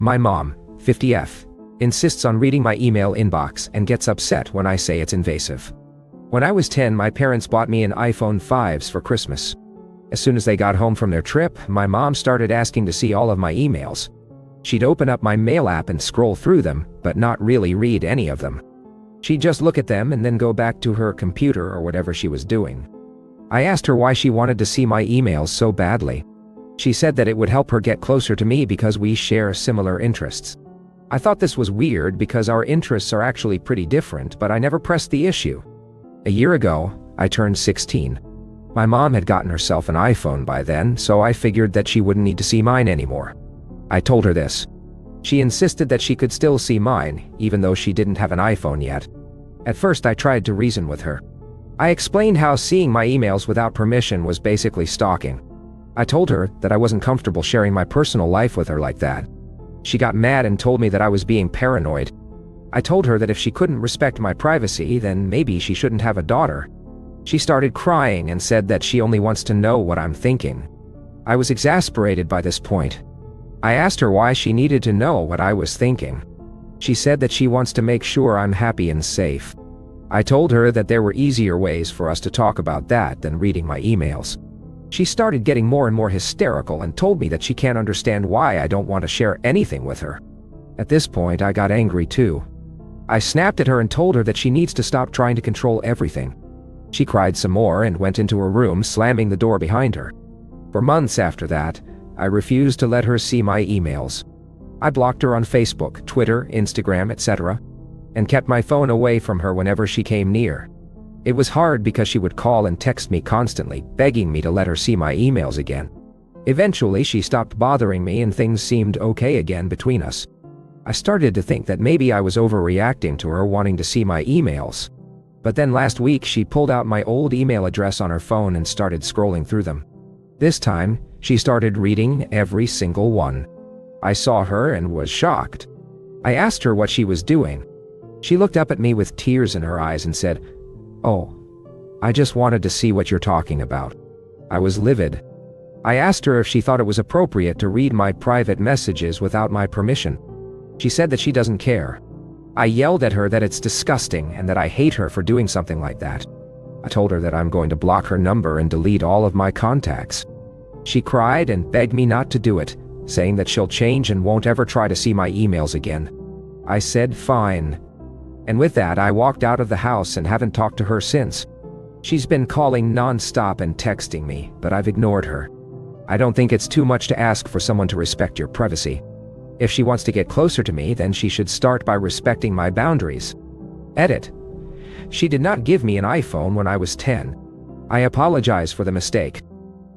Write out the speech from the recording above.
My mom, 50F, insists on reading my email inbox and gets upset when I say it's invasive. When I was 10, my parents bought me an iPhone 5s for Christmas. As soon as they got home from their trip, my mom started asking to see all of my emails. She'd open up my mail app and scroll through them, but not really read any of them. She'd just look at them and then go back to her computer or whatever she was doing. I asked her why she wanted to see my emails so badly. She said that it would help her get closer to me because we share similar interests. I thought this was weird because our interests are actually pretty different, but I never pressed the issue. A year ago, I turned 16. My mom had gotten herself an iPhone by then, so I figured that she wouldn't need to see mine anymore. I told her this. She insisted that she could still see mine, even though she didn't have an iPhone yet. At first, I tried to reason with her. I explained how seeing my emails without permission was basically stalking. I told her that I wasn't comfortable sharing my personal life with her like that. She got mad and told me that I was being paranoid. I told her that if she couldn't respect my privacy, then maybe she shouldn't have a daughter. She started crying and said that she only wants to know what I'm thinking. I was exasperated by this point. I asked her why she needed to know what I was thinking. She said that she wants to make sure I'm happy and safe. I told her that there were easier ways for us to talk about that than reading my emails. She started getting more and more hysterical and told me that she can't understand why I don't want to share anything with her. At this point, I got angry too. I snapped at her and told her that she needs to stop trying to control everything. She cried some more and went into her room, slamming the door behind her. For months after that, I refused to let her see my emails. I blocked her on Facebook, Twitter, Instagram, etc., and kept my phone away from her whenever she came near. It was hard because she would call and text me constantly, begging me to let her see my emails again. Eventually, she stopped bothering me and things seemed okay again between us. I started to think that maybe I was overreacting to her wanting to see my emails. But then last week, she pulled out my old email address on her phone and started scrolling through them. This time, she started reading every single one. I saw her and was shocked. I asked her what she was doing. She looked up at me with tears in her eyes and said, "Oh, I just wanted to see what you're talking about." I was livid. I asked her if she thought it was appropriate to read my private messages without my permission. She said that she doesn't care. I yelled at her that it's disgusting and that I hate her for doing something like that. I told her that I'm going to block her number and delete all of my contacts. She cried and begged me not to do it, saying that she'll change and won't ever try to see my emails again. I said fine. And with that, I walked out of the house and haven't talked to her since. She's been calling non-stop and texting me, but I've ignored her. I don't think it's too much to ask for someone to respect your privacy. If she wants to get closer to me, then she should start by respecting my boundaries. Edit. She did not give me an iPhone when I was 10. I apologize for the mistake.